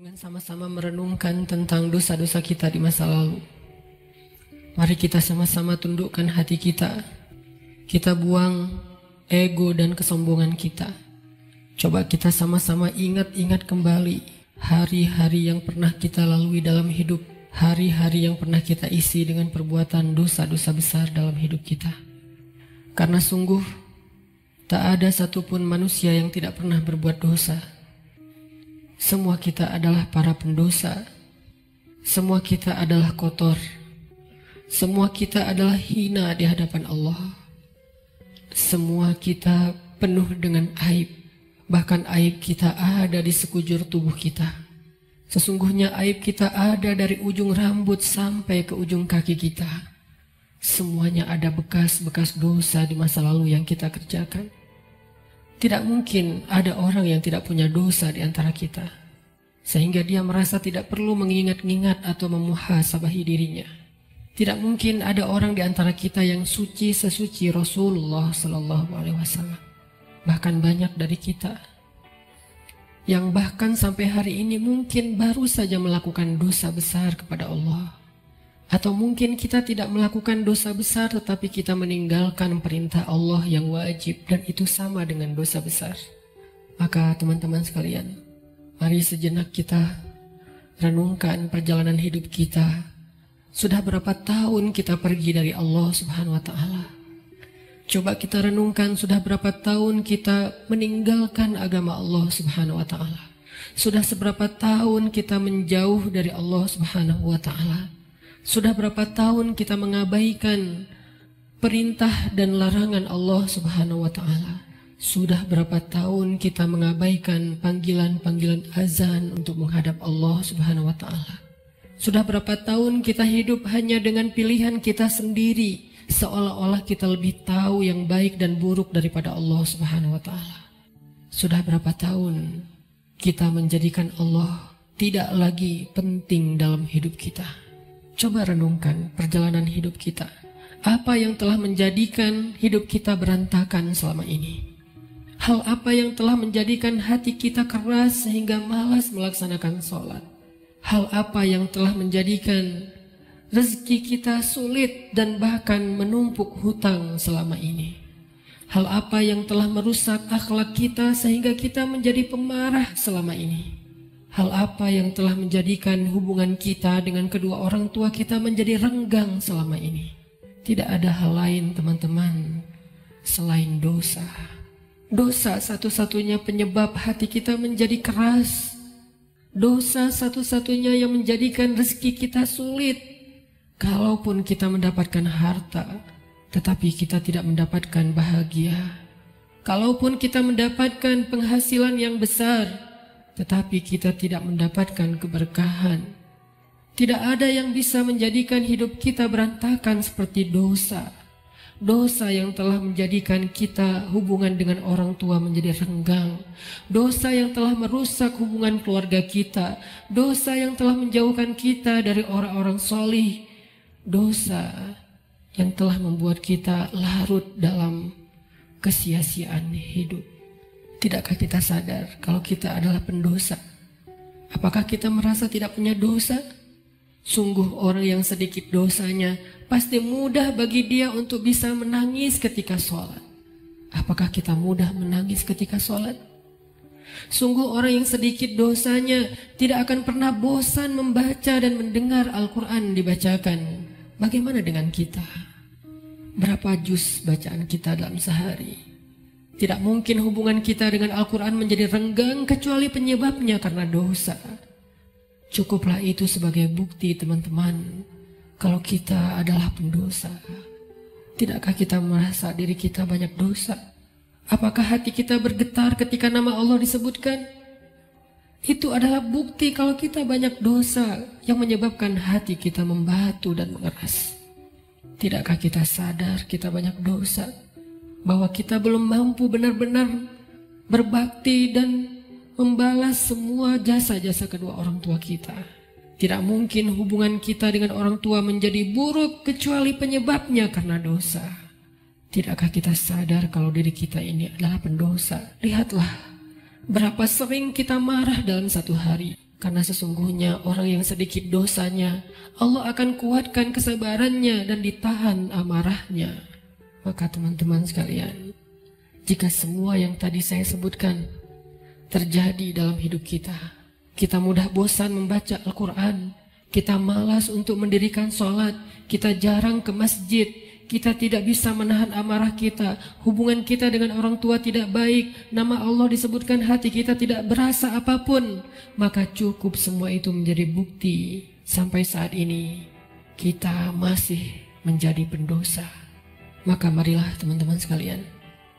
Dengan sama-sama merenungkan tentang dosa-dosa kita di masa lalu. Mari kita sama-sama tundukkan hati kita. Kita buang ego dan kesombongan kita. Coba kita sama-sama ingat-ingat kembali hari-hari yang pernah kita lalui dalam hidup. Hari-hari yang pernah kita isi dengan perbuatan dosa-dosa besar dalam hidup kita. Karena sungguh tak ada satupun manusia yang tidak pernah berbuat dosa. Semua kita adalah para pendosa. Semua kita adalah kotor. Semua kita adalah hina di hadapan Allah. Semua kita penuh dengan aib. Bahkan aib kita ada di sekujur tubuh kita. Sesungguhnya aib kita ada dari ujung rambut sampai ke ujung kaki kita. Semuanya ada bekas-bekas dosa di masa lalu yang kita kerjakan. Tidak mungkin ada orang yang tidak punya dosa di antara kita, sehingga dia merasa tidak perlu mengingat-ingat atau memuhasabahi dirinya. Tidak mungkin ada orang di antara kita yang suci sesuci Rasulullah Sallallahu Alaihi Wasallam. Bahkan banyak dari kita yang bahkan sampai hari ini mungkin baru saja melakukan dosa besar kepada Allah. Atau mungkin kita tidak melakukan dosa besar tetapi kita meninggalkan perintah Allah yang wajib, dan itu sama dengan dosa besar. Maka teman-teman sekalian, mari sejenak kita renungkan perjalanan hidup kita. Sudah berapa tahun kita pergi dari Allah Subhanahu wa Ta'ala? Coba kita renungkan sudah berapa tahun kita meninggalkan agama Allah Subhanahu wa Ta'ala. Sudah seberapa tahun kita menjauh dari Allah Subhanahu wa Ta'ala. Sudah berapa tahun kita mengabaikan perintah dan larangan Allah Subhanahu wa Ta'ala. Sudah berapa tahun kita mengabaikan panggilan-panggilan azan untuk menghadap Allah Subhanahu wa Ta'ala. Sudah berapa tahun kita hidup hanya dengan pilihan kita sendiri, seolah-olah kita lebih tahu yang baik dan buruk daripada Allah Subhanahu wa Ta'ala. Sudah berapa tahun kita menjadikan Allah tidak lagi penting dalam hidup kita. Coba renungkan perjalanan hidup kita. Apa yang telah menjadikan hidup kita berantakan selama ini? Hal apa yang telah menjadikan hati kita keras sehingga malas melaksanakan sholat? Hal apa yang telah menjadikan rezeki kita sulit dan bahkan menumpuk hutang selama ini? Hal apa yang telah merusak akhlak kita sehingga kita menjadi pemarah selama ini? Hal apa yang telah menjadikan hubungan kita dengan kedua orang tua kita menjadi renggang selama ini? Tidak ada hal lain teman-teman selain dosa. Dosa satu-satunya penyebab hati kita menjadi keras. Dosa satu-satunya yang menjadikan rezeki kita sulit. Kalaupun kita mendapatkan harta, tetapi kita tidak mendapatkan bahagia. Kalaupun kita mendapatkan penghasilan yang besar, tetapi kita tidak mendapatkan keberkahan. Tidak ada yang bisa menjadikan hidup kita berantakan seperti dosa. Dosa yang telah menjadikan kita hubungan dengan orang tua menjadi renggang. Dosa yang telah merusak hubungan keluarga kita. Dosa yang telah menjauhkan kita dari orang-orang solih. Dosa yang telah membuat kita larut dalam kesia-siaan hidup. Tidakkah kita sadar kalau kita adalah pendosa? Apakah kita merasa tidak punya dosa? Sungguh orang yang sedikit dosanya pasti mudah bagi dia untuk bisa menangis ketika sholat. Apakah kita mudah menangis ketika sholat? Sungguh orang yang sedikit dosanya tidak akan pernah bosan membaca dan mendengar Al-Quran dibacakan. Bagaimana dengan kita? Berapa juz bacaan kita dalam sehari? Tidak mungkin hubungan kita dengan Al-Quran menjadi renggang kecuali penyebabnya karena dosa. Cukuplah itu sebagai bukti teman-teman kalau kita adalah pendosa. Tidakkah kita merasa diri kita banyak dosa? Apakah hati kita bergetar ketika nama Allah disebutkan? Itu adalah bukti kalau kita banyak dosa yang menyebabkan hati kita membatu dan mengeras. Tidakkah kita sadar kita banyak dosa? Bahwa kita belum mampu benar-benar berbakti dan membalas semua jasa-jasa kedua orang tua kita. Tidak mungkin hubungan kita dengan orang tua menjadi buruk kecuali penyebabnya karena dosa. Tidakkah kita sadar kalau diri kita ini adalah pendosa? Lihatlah berapa sering kita marah dalam satu hari. Karena sesungguhnya orang yang sedikit dosanya, Allah akan kuatkan kesabarannya dan ditahan amarahnya. Maka teman-teman sekalian, jika semua yang tadi saya sebutkan terjadi dalam hidup kita, kita mudah bosan membaca Al-Quran, kita malas untuk mendirikan sholat, kita jarang ke masjid, kita tidak bisa menahan amarah kita, hubungan kita dengan orang tua tidak baik, nama Allah disebutkan, hati kita tidak berasa apapun, maka cukup semua itu menjadi bukti sampai saat ini kita masih menjadi pendosa. Maka marilah teman-teman sekalian,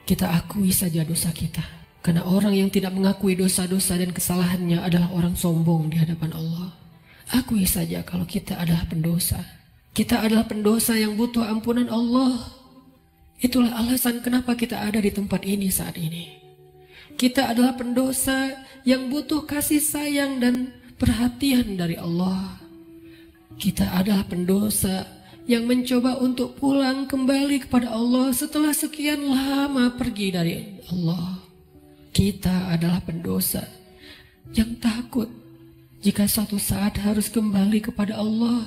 kita akui saja dosa kita. Karena orang yang tidak mengakui dosa-dosa dan kesalahannya adalah orang sombong di hadapan Allah. Akui saja kalau kita adalah pendosa. Kita adalah pendosa yang butuh ampunan Allah. Itulah alasan kenapa kita ada di tempat ini saat ini. Kita adalah pendosa yang butuh kasih sayang dan perhatian dari Allah. Kita adalah pendosa yang mencoba untuk pulang kembali kepada Allah setelah sekian lama pergi dari Allah. Kita adalah pendosa yang takut jika suatu saat harus kembali kepada Allah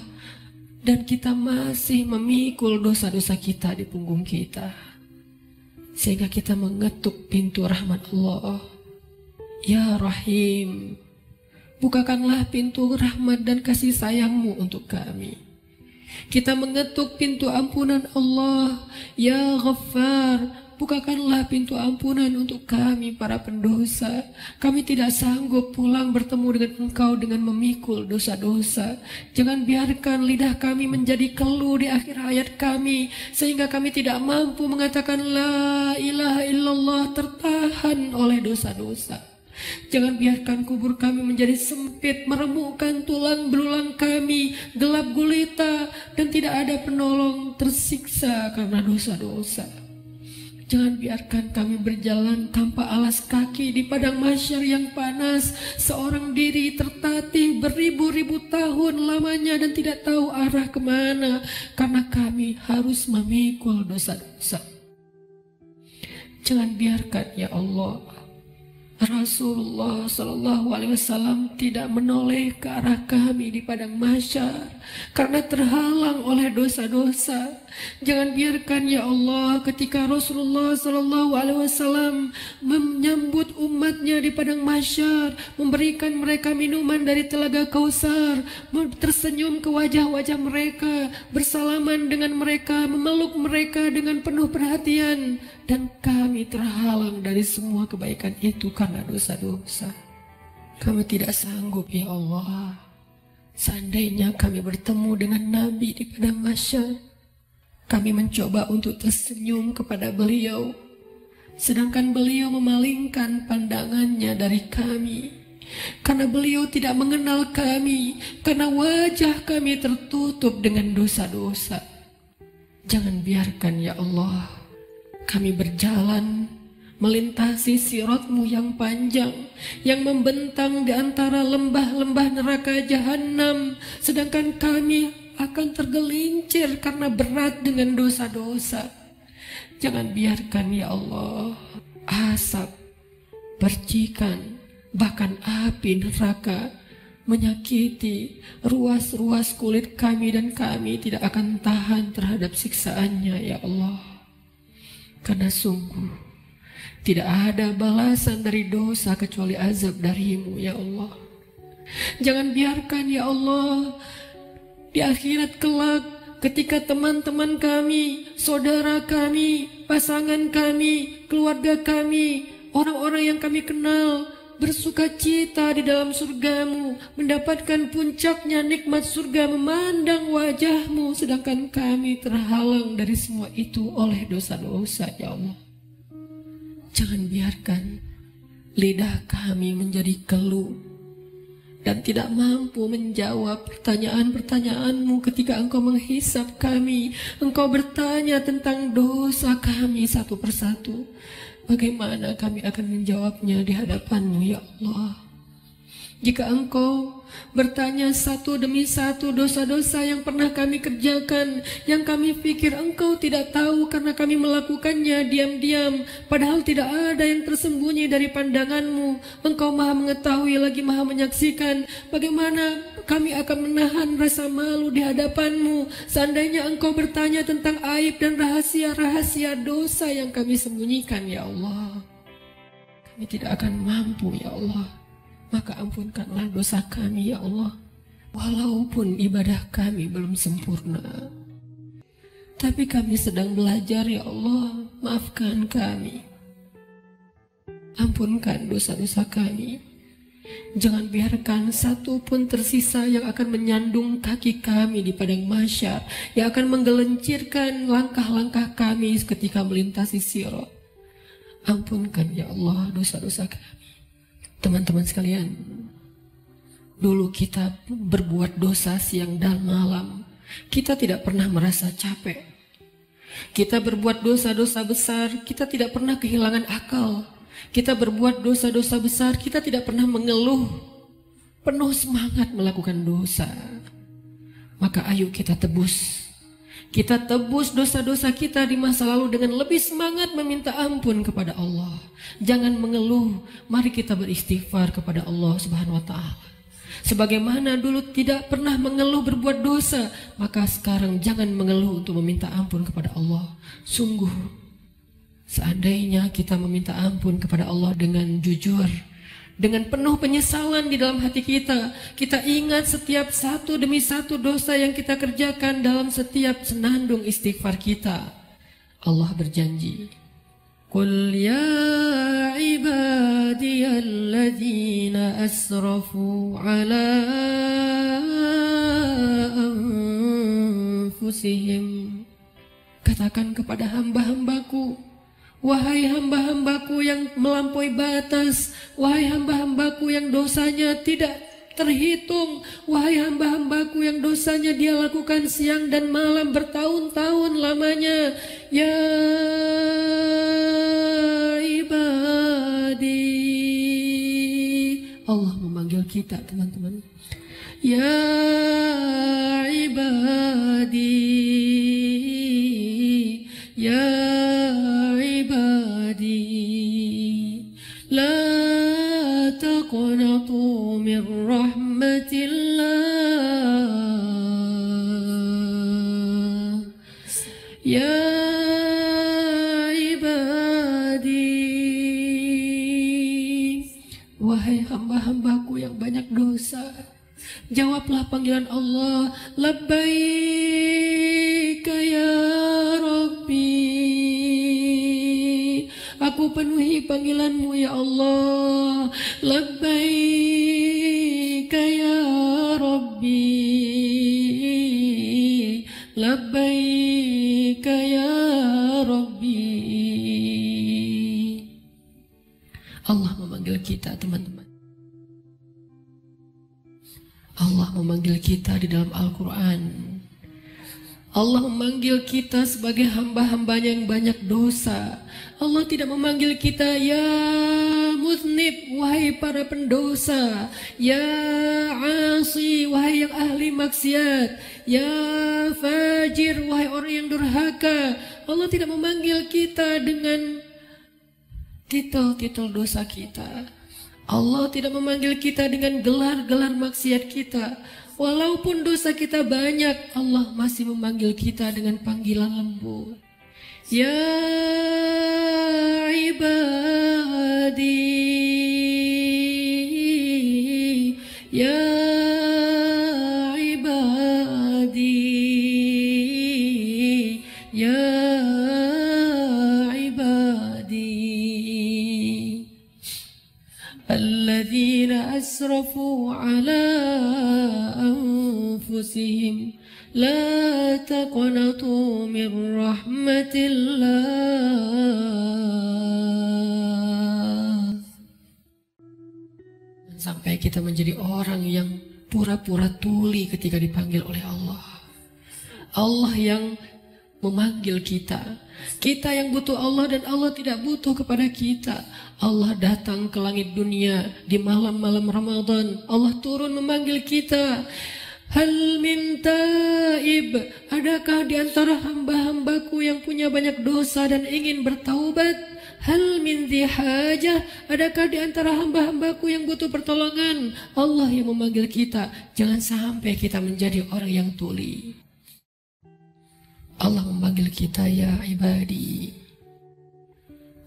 dan kita masih memikul dosa-dosa kita di punggung kita, sehingga kita mengetuk pintu rahmat Allah. Ya Rahim, bukakanlah pintu rahmat dan kasih sayangmu untuk kami. Kita mengetuk pintu ampunan Allah. Ya Ghaffar, bukakanlah pintu ampunan untuk kami para pendosa. Kami tidak sanggup pulang bertemu dengan Engkau dengan memikul dosa-dosa. Jangan biarkan lidah kami menjadi keluh di akhir hayat kami, sehingga kami tidak mampu mengatakan La ilaha illallah, tertahan oleh dosa-dosa. Jangan biarkan kubur kami menjadi sempit, meremukkan tulang belulang kami, gelap gulita, dan tidak ada penolong, tersiksa karena dosa-dosa. Jangan biarkan kami berjalan tanpa alas kaki di padang mahsyar yang panas, seorang diri tertatih beribu-ribu tahun lamanya dan tidak tahu arah kemana, karena kami harus memikul dosa-dosa. Jangan biarkan ya Allah Rasulullah SAW tidak menoleh ke arah kami di padang mahsyar karena terhalang oleh dosa-dosa. Jangan biarkan ya Allah ketika Rasulullah SAW menyambut umatnya di padang mahsyar, memberikan mereka minuman dari telaga Kausar, tersenyum ke wajah-wajah mereka, bersalaman dengan mereka, memeluk mereka dengan penuh perhatian, dan kami terhalang dari semua kebaikan itu karena dosa-dosa. Kami tidak sanggup ya Allah. Seandainya kami bertemu dengan Nabi di padang mahsyar, kami mencoba untuk tersenyum kepada beliau, sedangkan beliau memalingkan pandangannya dari kami, karena beliau tidak mengenal kami, karena wajah kami tertutup dengan dosa-dosa. Jangan biarkan ya Allah kami berjalan melintasi sirat-Mu yang panjang, yang membentang di antara lembah-lembah neraka jahanam, sedangkan kami akan tergelincir karena berat dengan dosa-dosa. Jangan biarkan ya Allah asap, percikan, bahkan api neraka menyakiti ruas-ruas kulit kami, dan kami tidak akan tahan terhadap siksaannya ya Allah. Karena sungguh tidak ada balasan dari dosa kecuali azab dari-Mu ya Allah. Jangan biarkan ya Allah di akhirat kelak ketika teman-teman kami, saudara kami, pasangan kami, keluarga kami, orang-orang yang kami kenal bersuka cita di dalam surga-Mu, mendapatkan puncaknya nikmat surga, memandang wajah-Mu, sedangkan kami terhalang dari semua itu oleh dosa-dosa ya Allah. Jangan biarkan lidah kami menjadi keluh dan tidak mampu menjawab pertanyaan-pertanyaan-Mu ketika Engkau menghisap kami. Engkau bertanya tentang dosa kami satu persatu. Bagaimana kami akan menjawabnya di hadapan-Mu ya Allah? Jika Engkau bertanya satu demi satu dosa-dosa yang pernah kami kerjakan, yang kami pikir Engkau tidak tahu karena kami melakukannya diam-diam, padahal tidak ada yang tersembunyi dari pandangan-Mu. Engkau Maha mengetahui lagi Maha menyaksikan. Bagaimana kami akan menahan rasa malu di hadapan-Mu seandainya Engkau bertanya tentang aib dan rahasia-rahasia dosa yang kami sembunyikan, ya Allah. Kami tidak akan mampu, ya Allah. Maka ampunkanlah dosa kami, ya Allah. Walaupun ibadah kami belum sempurna, tapi kami sedang belajar, ya Allah. Maafkan kami. Ampunkan dosa-dosa kami. Jangan biarkan satu pun tersisa yang akan menyandung kaki kami di padang mahsyar, yang akan menggelincirkan langkah-langkah kami ketika melintasi sirat. Ampunkan, ya Allah, dosa-dosa kami. Teman-teman sekalian, dulu kita berbuat dosa siang dan malam. Kita tidak pernah merasa capek. Kita berbuat dosa-dosa besar, kita tidak pernah kehilangan akal. Kita berbuat dosa-dosa besar, kita tidak pernah mengeluh. Penuh semangat melakukan dosa. Maka ayo kita tebus. Kita tebus dosa-dosa kita di masa lalu dengan lebih semangat meminta ampun kepada Allah. Jangan mengeluh, mari kita beristighfar kepada Allah Subhanahu wa Ta'ala. Sebagaimana dulu tidak pernah mengeluh berbuat dosa, maka sekarang jangan mengeluh untuk meminta ampun kepada Allah. Sungguh, seandainya kita meminta ampun kepada Allah dengan jujur, dengan penuh penyesalan di dalam hati kita, kita ingat setiap satu demi satu dosa yang kita kerjakan dalam setiap senandung istighfar kita. Allah berjanji, Qul ya ibadiyalladzina asrafu ala anfusihim. Katakan kepada hamba-hambaku, wahai hamba-hambaku yang melampaui batas, wahai hamba-hambaku yang dosanya tidak terhitung, wahai hamba-hambaku yang dosanya dia lakukan siang dan malam bertahun-tahun lamanya. Ya ibadi, Allah memanggil kita, teman-teman. Ya ibadi, ya لا تقنطوا من رحمة الله يا عبادي. Wahai hamba-hambaku yang banyak dosa, jawablah panggilan Allah. Labbaika ya Rabbi, aku penuhi panggilanmu ya Allah. Labbaika ya Rabbi, labbaika ya Rabbi. Allah memanggil kita, teman-teman. Allah memanggil kita di dalam Al-Quran. Allah memanggil kita sebagai hamba-hambanya yang banyak dosa. Allah tidak memanggil kita ya muznib, wahai para pendosa, ya asi, wahai yang ahli maksiat, ya fajir, wahai orang yang durhaka. Allah tidak memanggil kita dengan titel-titel dosa kita. Allah tidak memanggil kita dengan gelar-gelar maksiat kita. Walaupun dosa kita banyak, Allah masih memanggil kita dengan panggilan lembut. Ya ibadi, ya ibadi, ya الذين أسرفوا على أنفسهم لا تقنطوا من رحمة الله. Sampai kita menjadi orang yang pura-pura tuli ketika dipanggil oleh Allah. Allah yang memanggil kita. Kita yang butuh Allah dan Allah tidak butuh kepada kita. Allah datang ke langit dunia di malam-malam Ramadan. Allah turun memanggil kita. Hal min taib, adakah di antara hamba-hambaku yang punya banyak dosa dan ingin bertaubat? Hal min hajah, adakah di antara hamba-hambaku yang butuh pertolongan? Allah yang memanggil kita. Jangan sampai kita menjadi orang yang tuli. Allah memanggil kita, ya ibadi.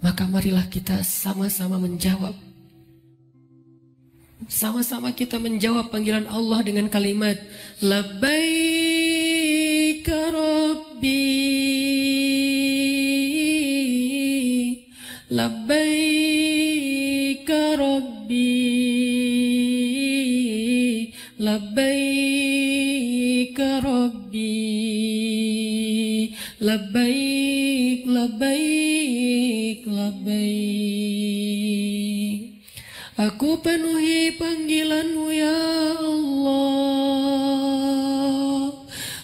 Maka marilah kita sama-sama menjawab. Sama-sama kita menjawab panggilan Allah dengan kalimat Labbaik Rabbi, Labbaik Rabbi, Labbaik Rabbi, Labbaik, Labbaik, Labbaik. Aku penuhi panggilan-Mu ya Allah.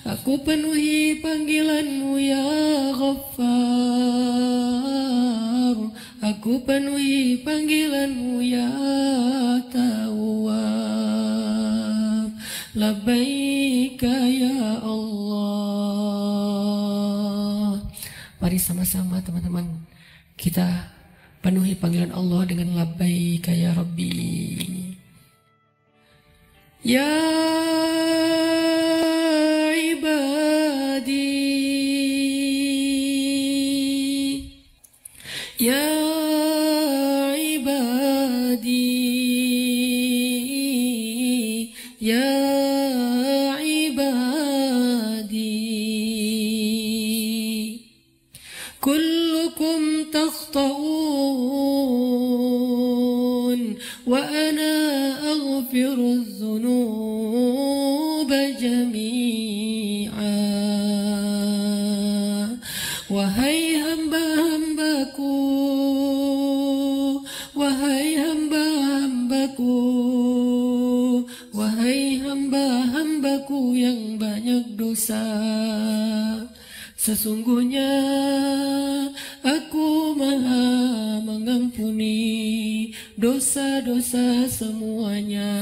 Aku penuhi panggilan-Mu ya Ghaffar. Aku penuhi panggilan-Mu ya Tawwab. Labbaika ya Allah. Mari sama-sama teman-teman kita penuhi panggilan Allah dengan labbaika ya Rabbi. Ya ibadi, ya ibadi, ya kullukum takhta'un wa ana aghfiru dzunuba jami'a. Wahai hamba-hambaku, wahai hamba-hambaku, wahai hamba-hambaku yang banyak dosa, sesungguhnya aku maha mengampuni dosa-dosa semuanya.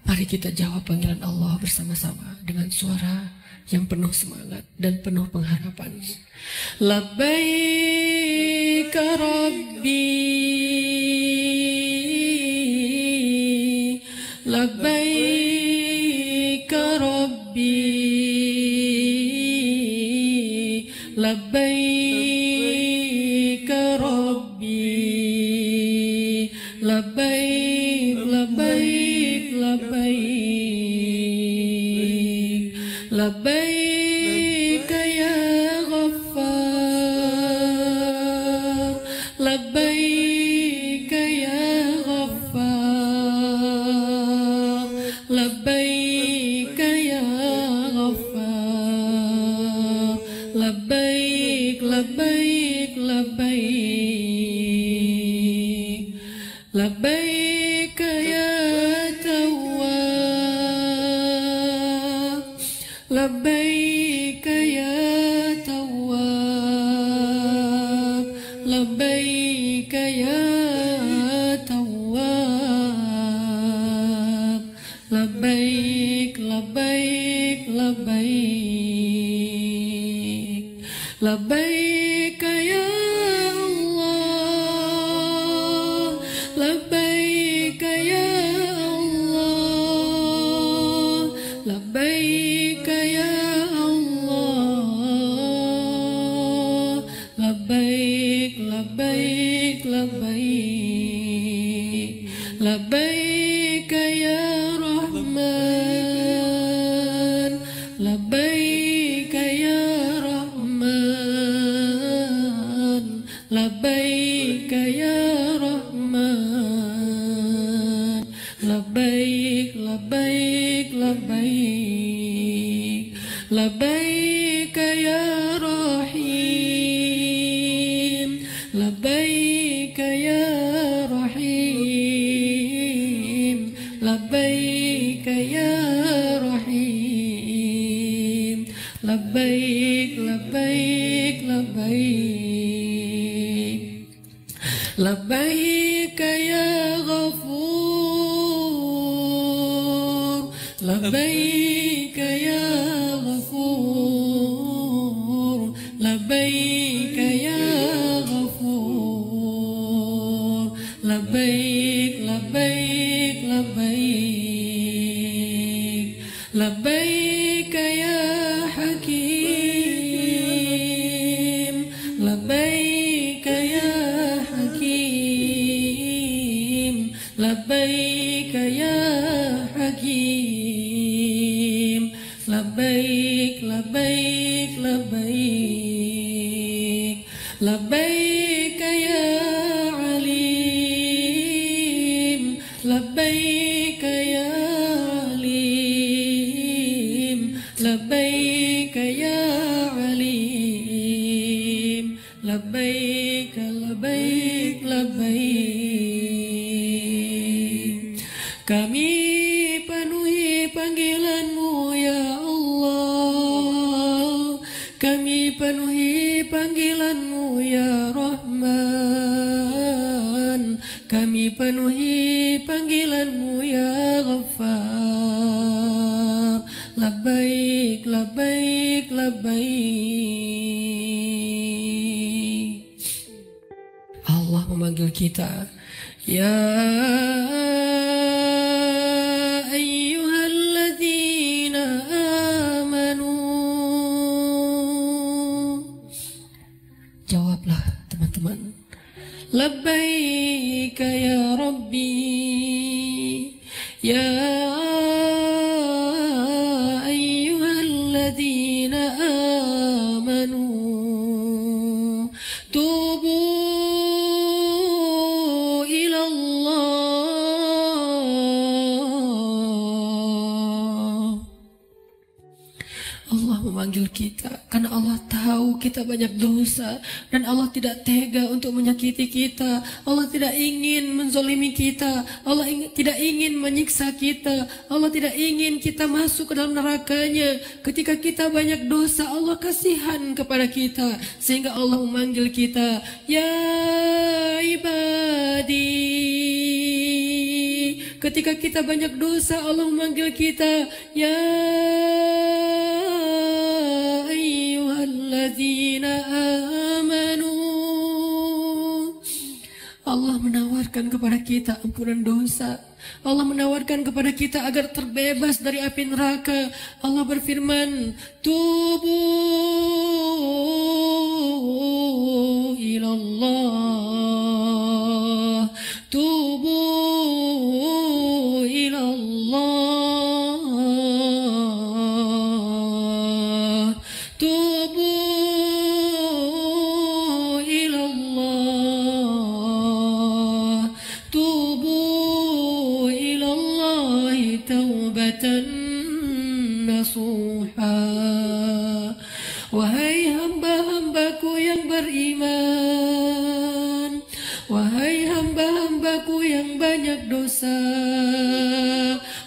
Mari kita jawab panggilan Allah bersama-sama dengan suara yang penuh semangat dan penuh pengharapan. Labbaik Rabbi, Labbaik Rabbi, Labbaik Rabbi, Labbaik, Labbaik, Labbaik, Labbaik ya Ghaffar, Labbaik ya Ghaffar, Labbaik ya Ghaffar, Labbaik, Labbaik, Labbaik, Labbaik ya Tawwab, Labbaik ya Tawwab, Labbaik ya Tawwab, Labbaik, Labbaik, Labbaik, Labbaik ya Allah, Labbaik ya Allah, Labbaik ya Allah, Labbaik, Labbaik, Labbaik, Labbaik ya Rahman, Labbaik ya Rahman, Labbaik ya Rahman, Labbaik, Labbaik, Labbaik, Labbaik ya Rahim, Labbaik ya Rahim, Labbaik ya Rahim. labbaik labbaik labbaik ya ghafur labbaik ya ghafur labbaik ya ghafur labbaik labbaik labbaik labbaik ya hakim labbaik ya hakim labbaik ya hakim labbaik labbaik labbaik labbaik ya alim labbaik ya alim labbaik ya alim labbaik labbaik labbaik. Kami penuhi panggilan-Mu ya Allah, kami penuhi panggilan-Mu ya Rahman, kami penuhi panggilan-Mu ya Ghaffar. Labbaik labbaik labbaik. Allah memanggil kita, ya ayyuhalladzina amanu. Jawablah teman-teman, labbaik ya Rabbi, ya ayyuhalladzina amanu tubu memanggil kita karena Allah tahu kita banyak dosa dan Allah tidak tega untuk menyakiti kita. Allah tidak ingin menzolimi kita. Allah tidak ingin menyiksa kita. Allah tidak ingin kita masuk ke dalam nerakanya. Ketika kita banyak dosa, Allah kasihan kepada kita sehingga Allah memanggil kita, ya ibadi. Ketika kita banyak dosa, Allah memanggil kita, ya ayyuhalladzina amanu. Allah menawarkan kepada kita ampunan dosa. Allah menawarkan kepada kita agar terbebas dari api neraka. Allah berfirman, tubu ilallah, tubu ilallah, tubu ilallah, tubu ilallahi taubatan nasuha. Wahai hamba-hambaku yang beriman, wahai hamba-hambaku yang banyak dosa,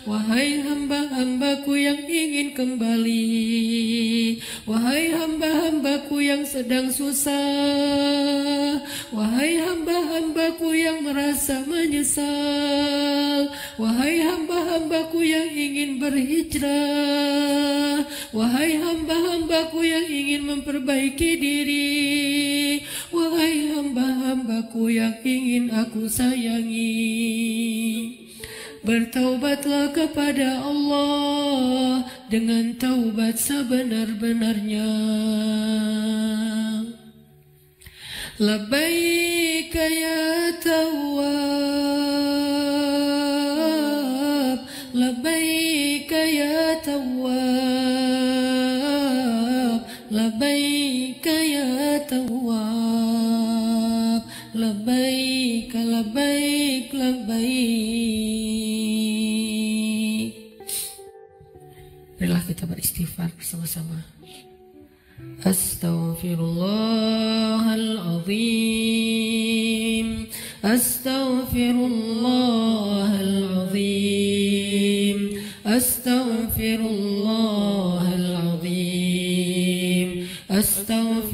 wahai hamba-hambaku yang ingin kembali, wahai hamba-hambaku yang sedang susah, wahai hamba-hambaku yang merasa menyesal, wahai hamba-hambaku yang ingin berhijrah, wahai hamba-hambaku yang ingin memperbaiki diri, wahai hamba-hambaku yang ingin aku sayangi, bertaubatlah kepada Allah dengan taubat sebenar-benarnya. Labbaik ya Tawwab, labbaik ya Tawwab, labbaik ya Tawwab, labbaik labbaik labbaik. Marilah kita beristighfar bersama-sama. Astaghfirullahaladzim, astaghfirullahaladzim, astaghfirullahaladzim, astaghfirullahaladzim.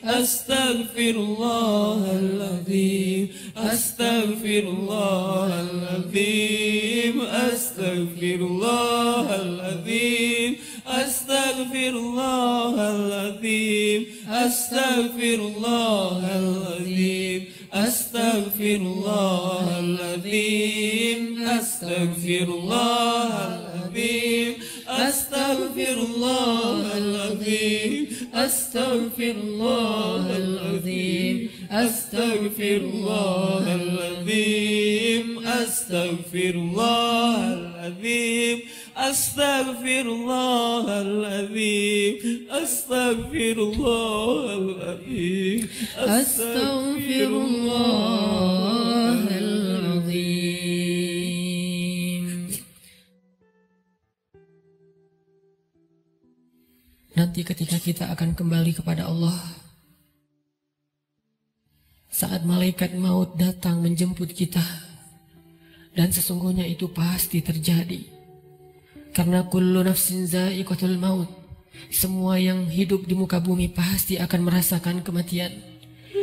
Astaghfirullahaladzim, astaghfirullahaladzim, astaghfirullahaladzim, astaghfirullahaladzim, astaghfirullahaladzim, astaghfirullahaladzim, astaghfirullahaladzim, astaghfirullahaladzim, astaghfirullahaladzim, astaghfirullahaladzim, astaghfirullahaladzim, astaghfirullahaladzim, astaghfirullahaladzim, astaghfirullahaladzim. Nanti ketika kita akan kembali kepada Allah, saat malaikat maut datang menjemput kita, dan sesungguhnya itu pasti terjadi, karena kullu nafsin za'iqatul maut, semua yang hidup di muka bumi pasti akan merasakan kematian.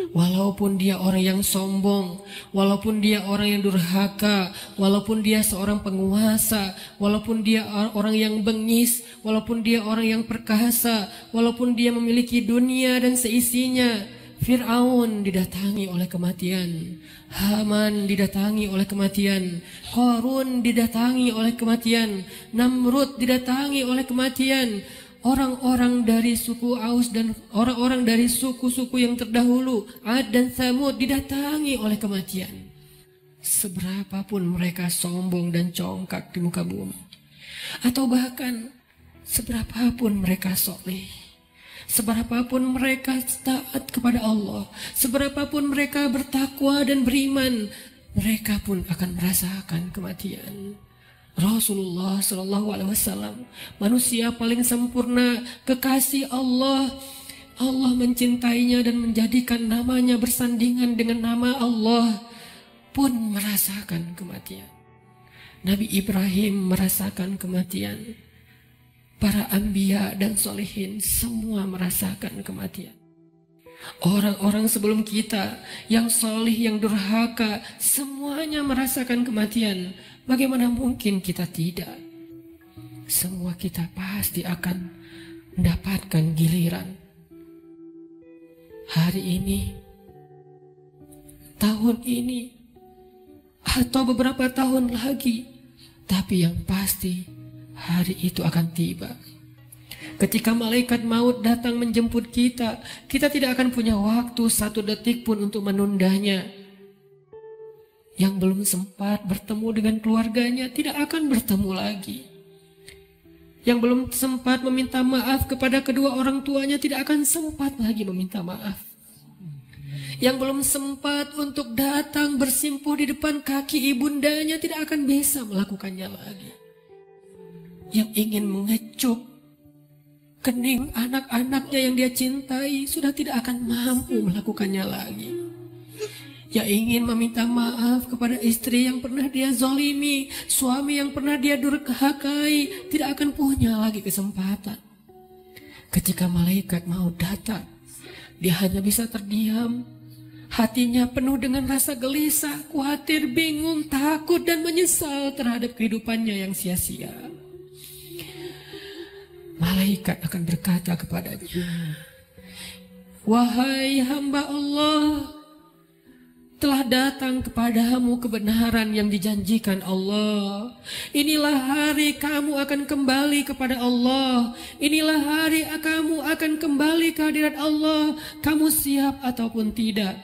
Walaupun dia orang yang sombong, walaupun dia orang yang durhaka, walaupun dia seorang penguasa, walaupun dia orang yang bengis, walaupun dia orang yang perkasa, walaupun dia memiliki dunia dan seisinya. Fir'aun didatangi oleh kematian, Haman didatangi oleh kematian, Qarun didatangi oleh kematian, Namrud didatangi oleh kematian. Orang-orang dari suku Aus dan orang-orang dari suku-suku yang terdahulu, Ad dan Tsamud, didatangi oleh kematian. Seberapapun mereka sombong dan congkak di muka bumi, atau bahkan seberapapun mereka soleh, seberapapun mereka taat kepada Allah, seberapapun mereka bertakwa dan beriman, mereka pun akan merasakan kematian. Rasulullah Shallallahu Alaihi Wasallam, manusia paling sempurna, kekasih Allah. Allah mencintainya dan menjadikan namanya bersandingan dengan nama Allah, pun merasakan kematian. Nabi Ibrahim merasakan kematian. Para anbiya dan solehin semua merasakan kematian. Orang-orang sebelum kita yang solih, yang durhaka, semuanya merasakan kematian. Bagaimana mungkin kita tidak? Semua kita pasti akan mendapatkan giliran. Hari ini, tahun ini, atau beberapa tahun lagi. Tapi yang pasti, hari itu akan tiba. Ketika malaikat maut datang menjemput kita, kita tidak akan punya waktu satu detik pun untuk menundanya. Yang belum sempat bertemu dengan keluarganya tidak akan bertemu lagi. Yang belum sempat meminta maaf kepada kedua orang tuanya tidak akan sempat lagi meminta maaf. Yang belum sempat untuk datang bersimpuh di depan kaki ibundanya tidak akan bisa melakukannya lagi. Yang ingin mengecup kening anak-anaknya yang dia cintai sudah tidak akan mampu melakukannya lagi. Yang ingin meminta maaf kepada istri yang pernah dia zalimi, suami yang pernah dia durhakai, tidak akan punya lagi kesempatan. Ketika malaikat mau datang, dia hanya bisa terdiam. Hatinya penuh dengan rasa gelisah, khawatir, bingung, takut, dan menyesal terhadap kehidupannya yang sia-sia. Malaikat akan berkata kepadanya, "Wahai hamba Allah, telah datang kepadamu kebenaran yang dijanjikan Allah. Inilah hari kamu akan kembali kepada Allah. Inilah hari kamu akan kembali ke hadirat Allah. Kamu siap ataupun tidak?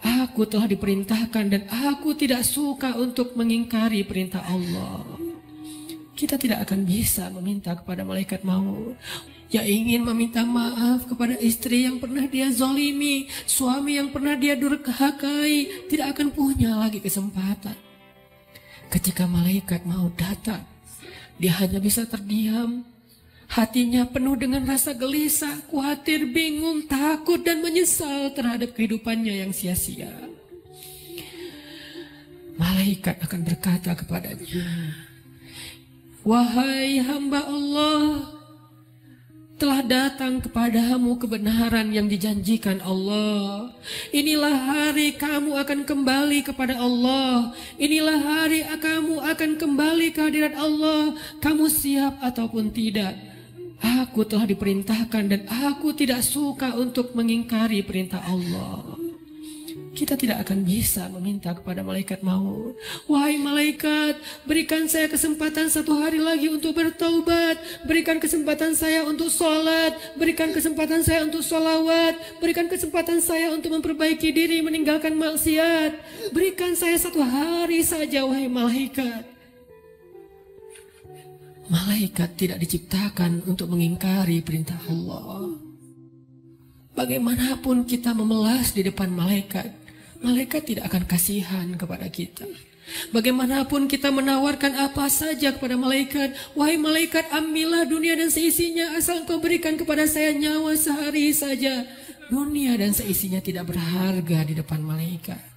Aku telah diperintahkan dan aku tidak suka untuk mengingkari perintah Allah." Kita tidak akan bisa meminta kepada malaikat maut. Yang ingin meminta maaf kepada istri yang pernah dia zalimi, suami yang pernah dia durhakai, tidak akan punya lagi kesempatan. Ketika malaikat mau datang, dia hanya bisa terdiam. Hatinya penuh dengan rasa gelisah, khawatir, bingung, takut, dan menyesal terhadap kehidupannya yang sia-sia. Malaikat akan berkata kepadanya, "Wahai hamba Allah, Telah datang kepadamu kebenaran yang dijanjikan Allah. Inilah hari kamu akan kembali kepada Allah. Inilah hari kamu akan kembali ke hadirat Allah. Kamu siap ataupun tidak? Aku telah diperintahkan dan aku tidak suka untuk mengingkari perintah Allah. Kita tidak akan bisa meminta kepada malaikat maut, wahai malaikat, berikan saya kesempatan 1 hari lagi untuk bertaubat, berikan kesempatan saya untuk sholat, berikan kesempatan saya untuk sholawat, berikan kesempatan saya untuk memperbaiki diri, meninggalkan maksiat, berikan saya 1 hari saja, wahai malaikat. Malaikat tidak diciptakan untuk mengingkari perintah Allah. Bagaimanapun kita memelas di depan malaikat, malaikat tidak akan kasihan kepada kita. Bagaimanapun kita menawarkan apa saja kepada malaikat, wahai malaikat, ambillah dunia dan seisinya asal engkau berikan kepada saya nyawa sehari saja. Dunia dan seisinya tidak berharga di depan malaikat.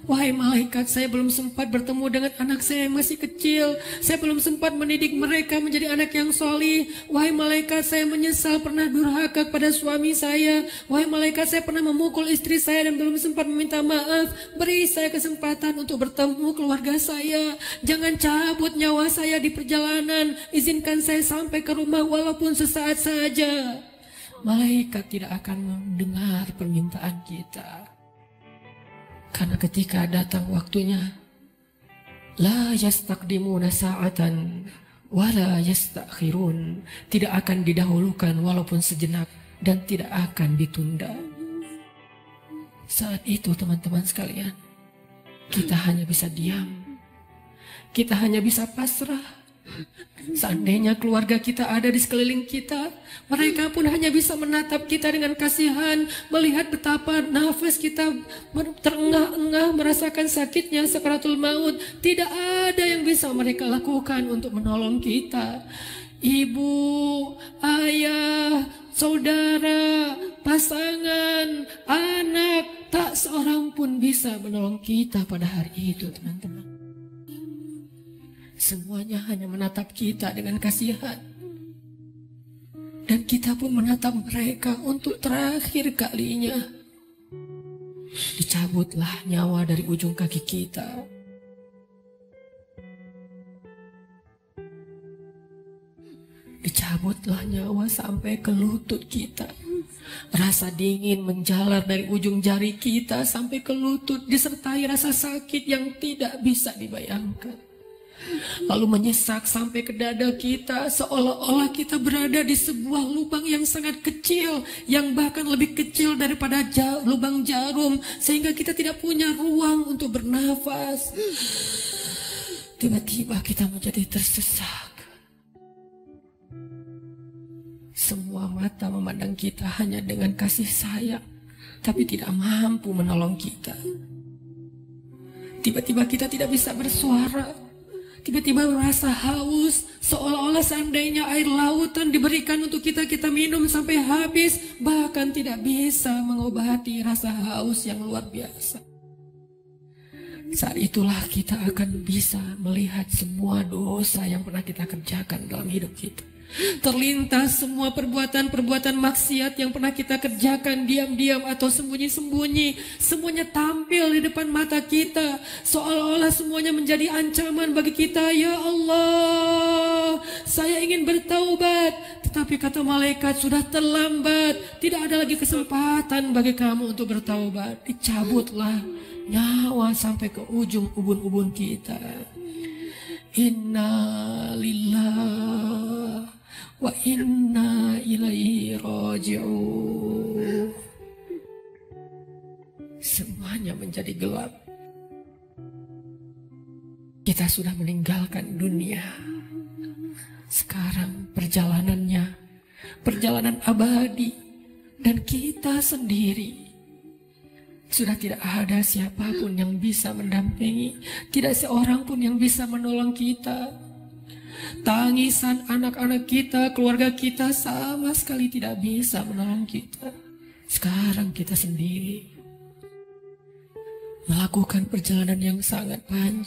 Wahai malaikat, saya belum sempat bertemu dengan anak saya yang masih kecil. Saya belum sempat mendidik mereka menjadi anak yang solih. Wahai malaikat, saya menyesal pernah durhaka kepada suami saya. Wahai malaikat, saya pernah memukul istri saya dan belum sempat meminta maaf. Beri saya kesempatan untuk bertemu keluarga saya. Jangan cabut nyawa saya di perjalanan. Izinkan saya sampai ke rumah walaupun sesaat saja. Malaikat tidak akan mendengar permintaan kita. Karena ketika datang waktunya, la yastaqdimuna sa'atan wa la yastakhirun, tidak akan didahulukan walaupun sejenak dan tidak akan ditunda. Saat itu teman-teman sekalian, kita hanya bisa diam, kita hanya bisa pasrah. Seandainya keluarga kita ada di sekeliling kita, mereka pun hanya bisa menatap kita dengan kasihan, melihat betapa nafas kita terengah-engah, merasakan sakitnya sakaratul maut. Tidak ada yang bisa mereka lakukan untuk menolong kita. Ibu, ayah, saudara, pasangan, anak, tak seorang pun bisa menolong kita pada hari itu, teman-teman. Semuanya hanya menatap kita dengan kasihan. Dan kita pun menatap mereka untuk terakhir kalinya. Dicabutlah nyawa dari ujung kaki kita. Dicabutlah nyawa sampai ke lutut kita. Rasa dingin menjalar dari ujung jari kita sampai ke lutut, disertai rasa sakit yang tidak bisa dibayangkan. Lalu menyesak sampai ke dada kita, seolah-olah kita berada di sebuah lubang yang sangat kecil, yang bahkan lebih kecil daripada lubang jarum, sehingga kita tidak punya ruang untuk bernafas. Tiba-tiba kita menjadi tersesak. Semua mata memandang kita hanya dengan kasih sayang, tapi tidak mampu menolong kita. Tiba-tiba kita tidak bisa bersuara. Tiba-tiba merasa haus, seolah-olah seandainya air lautan diberikan untuk kita minum sampai habis, bahkan tidak bisa mengobati rasa haus yang luar biasa. Saat itulah kita akan bisa melihat semua dosa yang pernah kita kerjakan dalam hidup kita. Terlintas semua perbuatan-perbuatan maksiat yang pernah kita kerjakan diam-diam atau sembunyi-sembunyi. Semuanya tampil di depan mata kita, seolah-olah semuanya menjadi ancaman bagi kita. Ya Allah, saya ingin bertaubat, tetapi kata malaikat sudah terlambat. Tidak ada lagi kesempatan bagi kamu untuk bertaubat. Dicabutlah nyawa sampai ke ujung ubun-ubun kita. Inna lillah wa inna ilaihi raji'un. Semuanya menjadi gelap. Kita sudah meninggalkan dunia. Sekarang perjalanannya, perjalanan abadi, dan kita sendiri. Sudah tidak ada siapapun yang bisa mendampingi, tidak seorang pun yang bisa menolong kita. Tangisan anak-anak kita, keluarga kita sama sekali tidak bisa menolong kita. Sekarang kita sendiri melakukan perjalanan yang sangat panjang.